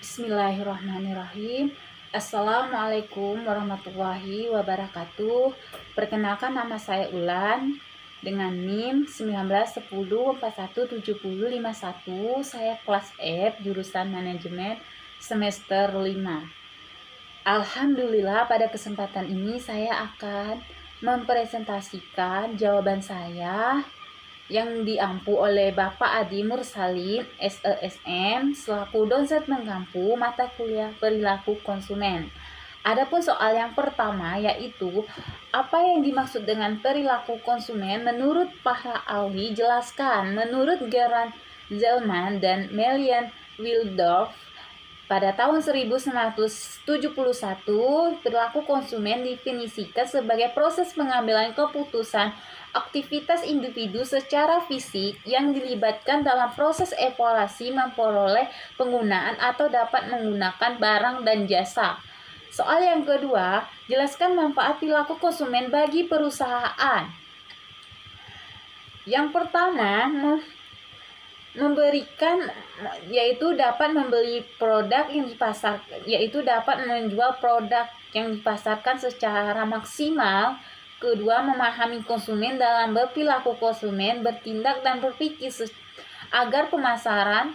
Bismillahirrahmanirrahim. Assalamualaikum warahmatullahi wabarakatuh. Perkenalkan, nama saya Ulan dengan NIM 1910417051. Saya kelas F jurusan manajemen semester 5. Alhamdulillah, pada kesempatan ini saya akan mempresentasikan jawaban saya yang diampu oleh Bapak Adi Mursalin, SESM, selaku dosen mengampu mata kuliah perilaku konsumen. Adapun soal yang pertama, yaitu apa yang dimaksud dengan perilaku konsumen menurut para ahli? Jelaskan. Menurut Gerard Zellman dan Melian Wildorf, pada tahun 1971, perilaku konsumen definisikan sebagai proses pengambilan keputusan aktivitas individu secara fisik yang dilibatkan dalam proses evaluasi memperoleh penggunaan atau dapat menggunakan barang dan jasa. Soal yang kedua, jelaskan manfaat perilaku konsumen bagi perusahaan. Yang pertama, memberikan, yaitu dapat membeli produk yang dipasarkan, yaitu dapat menjual produk yang dipasarkan secara maksimal. Kedua, memahami konsumen dalam berperilaku konsumen, bertindak dan berpikir agar pemasaran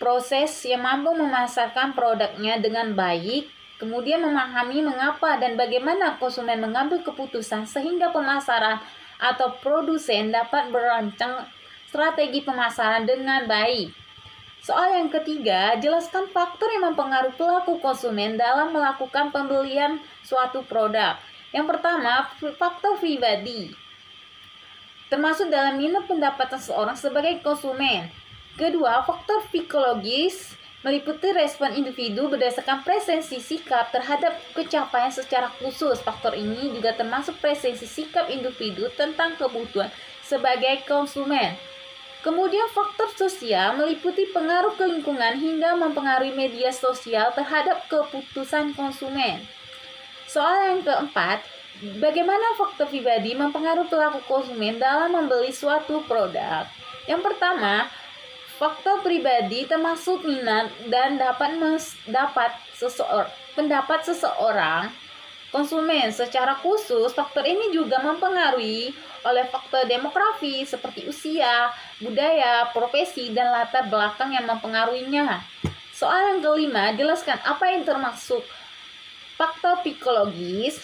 proses yang mampu memasarkan produknya dengan baik. Kemudian, memahami mengapa dan bagaimana konsumen mengambil keputusan sehingga pemasaran atau produsen dapat merancang strategi pemasaran dengan baik. Soal yang ketiga, jelaskan faktor yang mempengaruhi perilaku konsumen dalam melakukan pembelian suatu produk. Yang pertama, faktor pribadi, termasuk dalam minat pendapatan seseorang sebagai konsumen. Kedua, faktor psikologis, meliputi respon individu berdasarkan preferensi sikap terhadap pencapaian secara khusus. Faktor ini juga termasuk preferensi sikap individu tentang kebutuhan sebagai konsumen. Kemudian faktor sosial, meliputi pengaruh ke lingkungan hingga mempengaruhi media sosial terhadap keputusan konsumen. Soal yang keempat, bagaimana faktor pribadi mempengaruhi perilaku konsumen dalam membeli suatu produk? Yang pertama, faktor pribadi termasuk minat dan pendapat seseorang konsumen. Secara khusus, faktor ini juga mempengaruhi oleh faktor demografi seperti usia, budaya, profesi, dan latar belakang yang mempengaruhinya. Soal yang kelima, jelaskan apa yang termasuk faktor psikologis,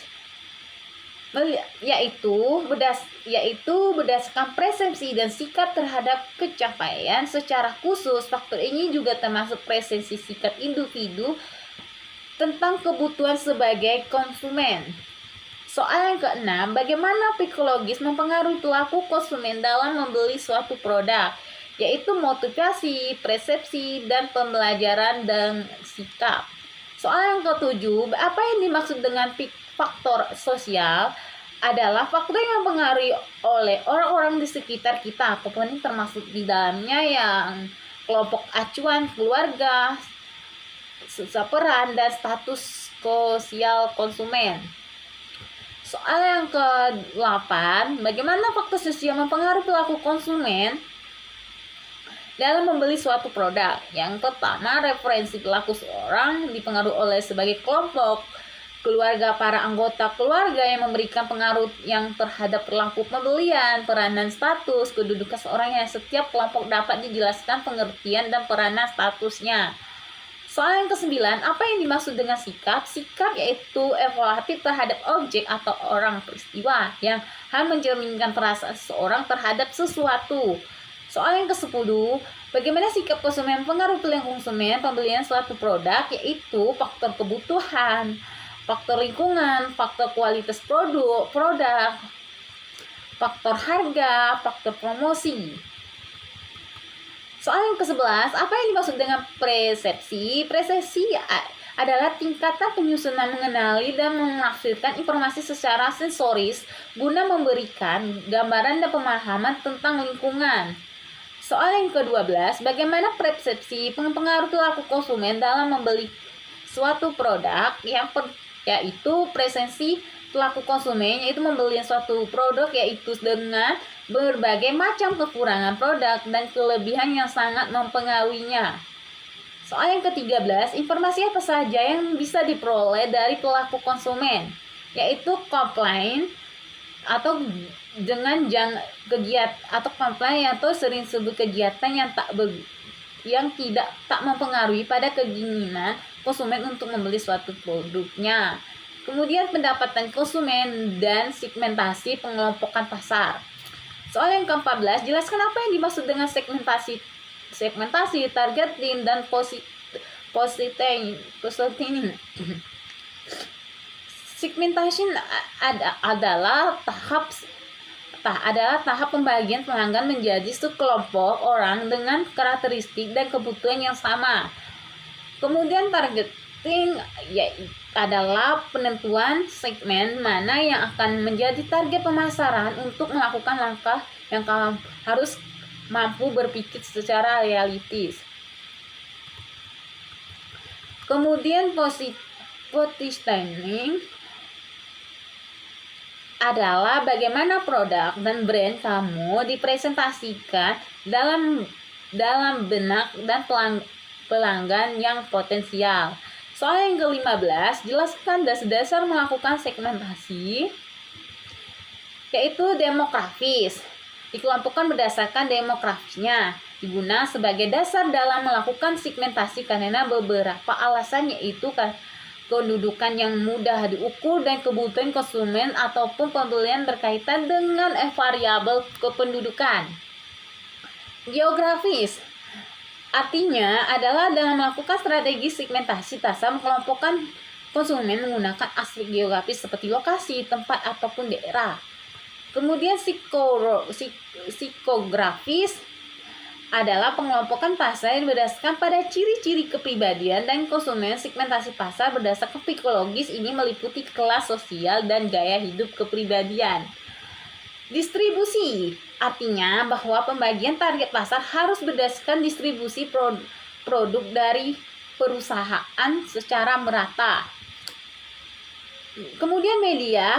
yaitu berdasarkan persepsi dan sikap terhadap pencapaian. Secara khusus, faktor ini juga termasuk persepsi sikap individu tentang kebutuhan sebagai konsumen. Soal yang keenam, bagaimana psikologis mempengaruhi perilaku konsumen dalam membeli suatu produk, yaitu motivasi, persepsi, dan pembelajaran dan sikap. Soal yang ketujuh, apa yang dimaksud dengan faktor sosial? Adalah faktor yang mempengaruhi oleh orang-orang di sekitar kita, komponen termasuk di dalamnya yang kelompok acuan, keluarga, peran, dan status sosial konsumen. Soal yang ke-8, bagaimana faktor sosial mempengaruhi perilaku konsumen dalam membeli suatu produk? Yang pertama, referensi perilaku seorang dipengaruhi oleh sebagai kelompok keluarga, para anggota keluarga yang memberikan pengaruh yang terhadap perilaku pembelian, peranan, status, kedudukan seorang yang setiap kelompok dapat dijelaskan pengertian dan peranan statusnya. Soal yang ke-9, apa yang dimaksud dengan sikap? Sikap yaitu evaluatif terhadap objek atau orang peristiwa yang mencerminkan perasaan seseorang terhadap sesuatu. Soal yang ke-10, bagaimana sikap konsumen mempengaruhi pilihan konsumen pembelian suatu produk, yaitu faktor kebutuhan, faktor lingkungan, faktor kualitas produk, faktor harga, faktor promosi. Soal yang ke-11, apa yang dimaksud dengan persepsi? Persepsi adalah tingkatan penyusunan mengenali dan menafsirkan informasi secara sensoris guna memberikan gambaran dan pemahaman tentang lingkungan. Soal yang ke-12, bagaimana persepsi mempengaruhi perilaku konsumen dalam membeli suatu produk? Yaitu persepsi perilaku konsumen, yaitu membeli suatu produk yaitu dengan berbagai macam kekurangan produk dan kelebihan yang sangat mempengaruhinya. Soal yang ke-13, informasi apa saja yang bisa diperoleh dari pelaku konsumen, yaitu komplain atau dengan kegiatan atau komplain atau sering sebut kegiatan yang tidak mempengaruhi pada keinginan konsumen untuk membeli suatu produknya. Kemudian pendapatan konsumen dan segmentasi pengelompokan pasar. Soal yang ke-14, jelaskan apa yang dimaksud dengan segmentasi, targeting, dan positioning. Segmentation adalah tahap pembagian pelanggan menjadi subkelompok orang dengan karakteristik dan kebutuhan yang sama. Kemudian targeting adalah penentuan segmen mana yang akan menjadi target pemasaran untuk melakukan langkah yang harus mampu berpikir secara realistis. Kemudian positioning adalah bagaimana produk dan brand kamu dipresentasikan dalam benak dan pelanggan yang potensial. Soal yang ke-15, jelaskan dasar-dasar melakukan segmentasi, yaitu demografis. Dikelompokkan berdasarkan demografisnya. Digunakan sebagai dasar dalam melakukan segmentasi karena beberapa alasan, yaitu kedudukan yang mudah diukur dan kebutuhan konsumen ataupun pembelian berkaitan dengan variabel kependudukan. Geografis artinya adalah dalam melakukan strategi segmentasi pasar mengelompokkan konsumen menggunakan aspek geografis seperti lokasi, tempat, ataupun daerah. Kemudian psikografis adalah pengelompokan pasar yang berdasarkan pada ciri-ciri kepribadian dan konsumen. Segmentasi pasar berdasarkan psikologis ini meliputi kelas sosial dan gaya hidup kepribadian. Distribusi artinya bahwa pembagian target pasar harus berdasarkan distribusi produk dari perusahaan secara merata. Kemudian media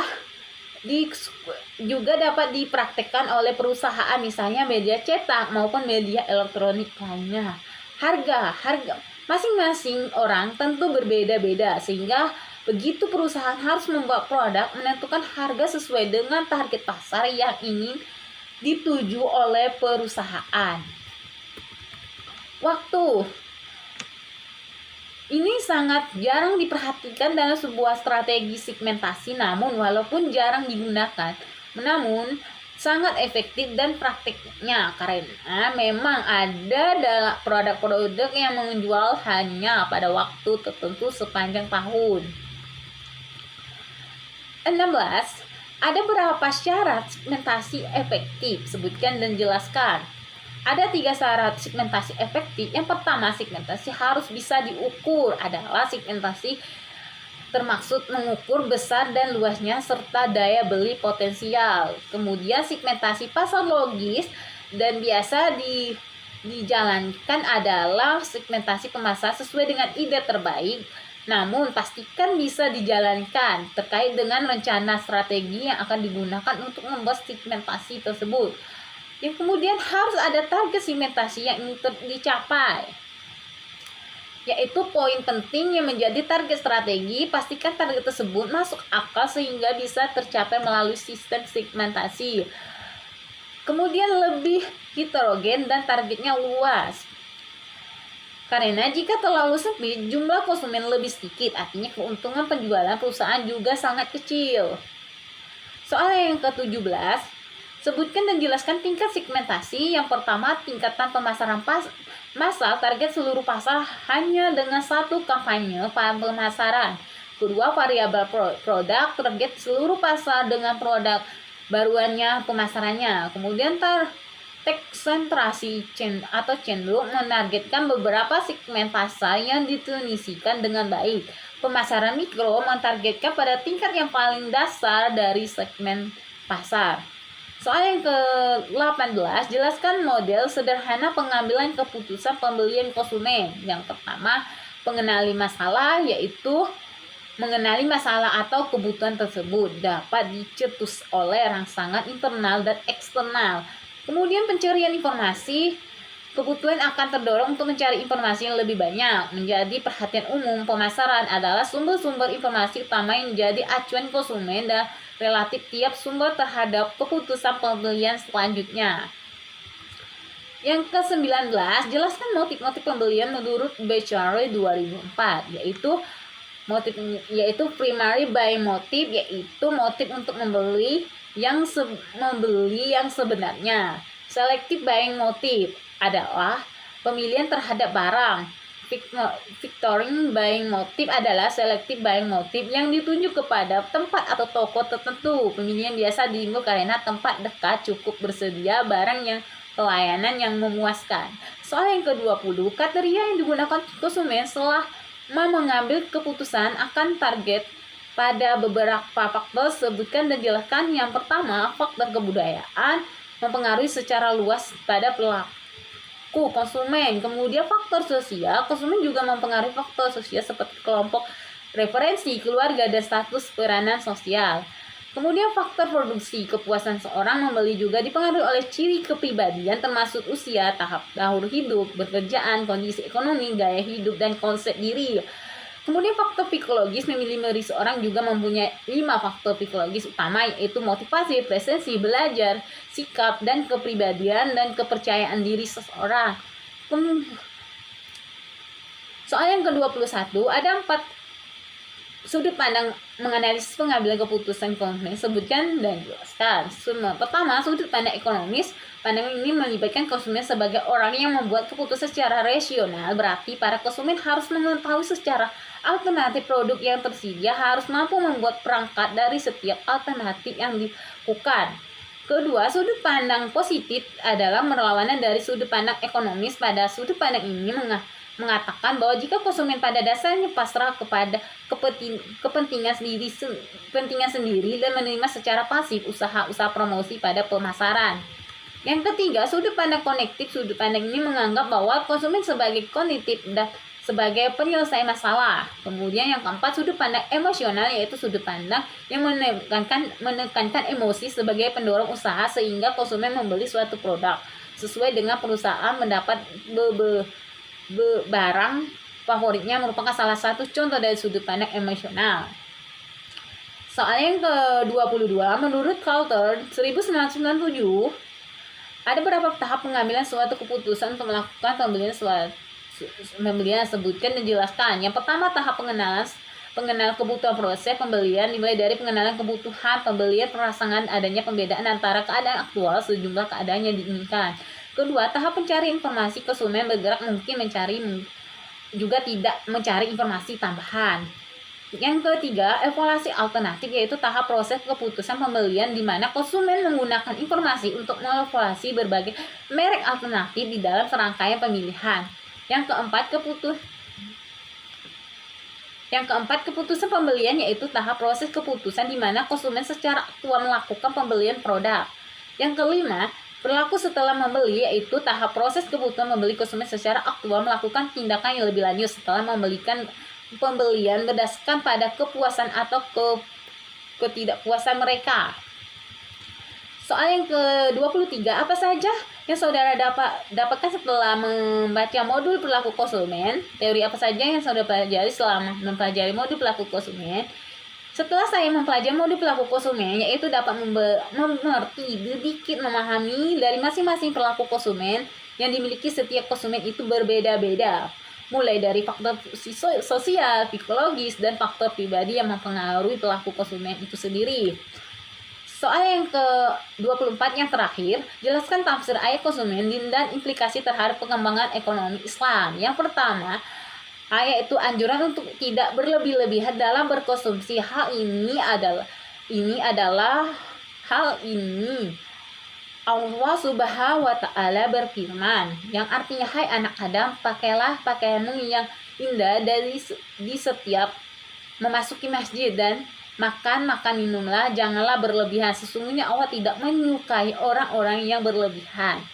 juga dapat dipraktekkan oleh perusahaan, misalnya media cetak maupun media elektronik lainnya. Harga masing-masing orang tentu berbeda-beda, sehingga begitu perusahaan harus membuat produk, menentukan harga sesuai dengan target pasar yang ingin dituju oleh perusahaan. Waktu ini sangat jarang diperhatikan dalam sebuah strategi segmentasi, namun walaupun jarang digunakan, namun sangat efektif dan praktiknya, karena memang ada dalam produk-produk yang menjual hanya pada waktu tertentu sepanjang tahun. 16. Ada beberapa syarat segmentasi efektif, sebutkan dan jelaskan. Ada 3 syarat segmentasi efektif. Yang pertama, segmentasi harus bisa diukur. Adalah segmentasi termaksud mengukur besar dan luasnya serta daya beli potensial. Kemudian segmentasi pasar logis dan biasa dijalankan adalah segmentasi pemasaran sesuai dengan ide terbaik, namun pastikan bisa dijalankan terkait dengan rencana strategi yang akan digunakan untuk membuat segmentasi tersebut. Yang kemudian harus ada target segmentasi yang ingin dicapai, yaitu poin penting yang menjadi target strategi. Pastikan target tersebut masuk akal sehingga bisa tercapai melalui sistem segmentasi. Kemudian lebih heterogen dan targetnya luas, karena jika terlalu sempit, jumlah konsumen lebih sedikit, artinya keuntungan penjualan perusahaan juga sangat kecil. Soal yang ke-17, sebutkan dan jelaskan tingkat segmentasi. Yang pertama, tingkatan pemasaran massal, target seluruh pasar hanya dengan satu kampanye pemasaran. Kedua, variabel produk, target seluruh pasar dengan produk baruannya pemasarannya. Kemudian konsentrasi atau cenderung menargetkan beberapa segmen pasar yang didefinisikan dengan baik. Pemasaran mikro mentargetkan pada tingkat yang paling dasar dari segmen pasar. Soal yang ke-18, jelaskan model sederhana pengambilan keputusan pembelian konsumen. Yang pertama, mengenali masalah, yaitu mengenali masalah atau kebutuhan tersebut dapat dicetus oleh rangsangan internal dan eksternal. Kemudian pencarian informasi Kebutuhan akan terdorong untuk mencari informasi yang lebih banyak. Menjadi perhatian umum, pemasaran adalah sumber-sumber informasi utama yang menjadi acuan konsumen dan relatif tiap sumber terhadap keputusan pembelian selanjutnya. Yang ke-19, jelaskan motif-motif pembelian menurut Becari 2004, yaitu primary buying motive, yaitu motif untuk membeli yang sebenarnya. Selective buying motive adalah pemilihan terhadap barang. Victoring buying motive adalah selective buying motive yang ditunjuk kepada tempat atau toko tertentu. Pemilihan biasa timbul karena tempat dekat cukup bersedia barang yang pelayanan yang memuaskan. Soal yang ke-20, kriteria yang digunakan konsumen setelah mengambil keputusan akan target pada beberapa faktor sebutkan dan jelaskan. Yang pertama, faktor kebudayaan mempengaruhi secara luas pada perilaku konsumen. Kemudian faktor sosial, konsumen juga mempengaruhi faktor sosial seperti kelompok referensi, keluarga, dan status peranan sosial. Kemudian faktor produksi, kepuasan seorang membeli juga dipengaruhi oleh ciri kepribadian termasuk usia, tahap dahulu hidup, pekerjaan, kondisi ekonomi, gaya hidup, dan konsep diri. Kemudian faktor psikologis, memilih diri seorang juga mempunyai 5 faktor psikologis utama, yaitu motivasi, presensi, belajar, sikap, dan kepribadian, dan kepercayaan diri seseorang. Soal yang ke-21, ada 4 sudut pandang menganalisis pengambilan keputusan konsumen, sebutkan dan jelaskan. Pertama, sudut pandang ekonomis. Pandangan ini melibatkan konsumen sebagai orang yang membuat keputusan secara rasional, berarti para konsumen harus mengetahui secara alternatif produk yang tersedia, harus mampu membuat perangkat dari setiap alternatif yang dilakukan. Kedua, sudut pandang positif adalah berlawanan dari sudut pandang ekonomis. Pada sudut pandang ini mengatakan bahwa jika konsumen pada dasarnya pasrah kepada kepentingan sendiri dan menerima secara pasif usaha promosi pada pemasaran. Yang ketiga, sudut pandang konektif. Sudut pandang ini menganggap bahwa konsumen sebagai kognitif dan sebagai penyelesai masalah. Kemudian yang keempat, sudut pandang emosional, yaitu sudut pandang yang menekankan emosi sebagai pendorong usaha sehingga konsumen membeli suatu produk sesuai dengan perusahaan mendapat barang favoritnya, merupakan salah satu contoh dari sudut pandang emosional. Soal yang ke-22, menurut Coulter 1997, ada beberapa tahap pengambilan suatu keputusan untuk melakukan pembelian sebutkan dan jelaskan. Yang pertama, tahap pengenalan kebutuhan proses pembelian dimulai dari pengenalan kebutuhan pembelian, perasangan adanya pembedaan antara keadaan aktual sejumlah keadaan yang diinginkan. Kedua, tahap pencari informasi. Konsumen bergerak mungkin mencari juga tidak mencari informasi tambahan. Yang ketiga, evaluasi alternatif, yaitu tahap proses keputusan pembelian di mana konsumen menggunakan informasi untuk mengevaluasi berbagai merek alternatif di dalam serangkaian pemilihan. Yang keempat, keputusan pembelian, yaitu tahap proses keputusan di mana konsumen secara aktual melakukan pembelian produk. Yang kelima, berlaku setelah membeli, yaitu tahap proses keputusan membeli, konsumen secara aktual melakukan tindakan yang lebih lanjut setelah membelikan pembelian berdasarkan pada kepuasan atau ketidakpuasan mereka. Soal yang ke-23, apa saja yang saudara dapatkan setelah membaca modul perilaku konsumen? Teori apa saja yang saudara pelajari selama mempelajari modul perilaku konsumen? Setelah saya mempelajari modul perilaku konsumen, yaitu dapat mengerti sedikit memahami dari masing-masing perilaku konsumen yang dimiliki setiap konsumen itu berbeda-beda, mulai dari faktor sosial, psikologis, dan faktor pribadi yang mempengaruhi perilaku konsumen itu sendiri. Soal yang ke-24 yang terakhir, jelaskan tafsir ayat konsumen dan implikasi terhadap pengembangan ekonomi Islam. Yang pertama, ayat itu anjuran untuk tidak berlebih-lebihan dalam berkonsumsi. Hal ini Allah Subhanahu wa Ta'ala berfirman, yang artinya, hai anak Adam, pakailah pakaianmu yang indah di setiap memasuki masjid, dan makan minumlah, janganlah berlebihan, sesungguhnya Allah tidak menyukai orang-orang yang berlebihan.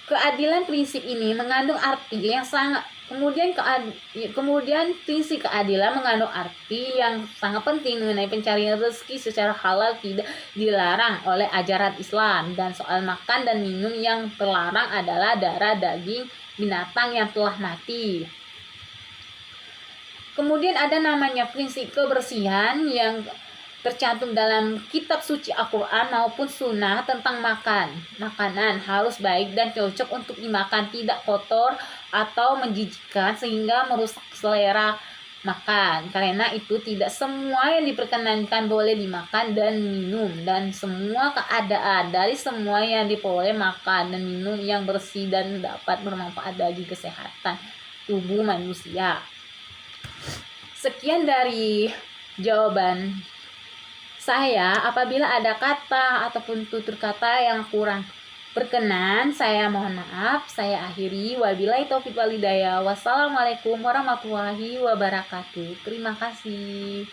Keadilan prinsip ini mengandung arti yang sangat Kemudian prinsip keadilan mengandung arti yang sangat penting mengenai pencarian rezeki secara halal tidak dilarang oleh ajaran Islam, dan soal makan dan minum yang terlarang adalah darah daging binatang yang telah mati. Kemudian ada namanya prinsip kebersihan yang tercantum dalam kitab suci Al-Quran maupun sunnah tentang makanan harus baik dan cocok untuk dimakan, tidak kotor atau menjijikkan sehingga merusak selera makan. Karena itu tidak semua yang diperkenankan boleh dimakan dan minum, dan semua keadaan dari semua yang diperoleh makan dan minum yang bersih dan dapat bermanfaat bagi kesehatan tubuh manusia. Sekian dari jawaban saya. Apabila ada kata ataupun tutur kata yang kurang berkenan, saya mohon maaf. Saya akhiri. Wabillahi taufiq wal hidayah. Wassalamualaikum warahmatullahi wabarakatuh. Terima kasih.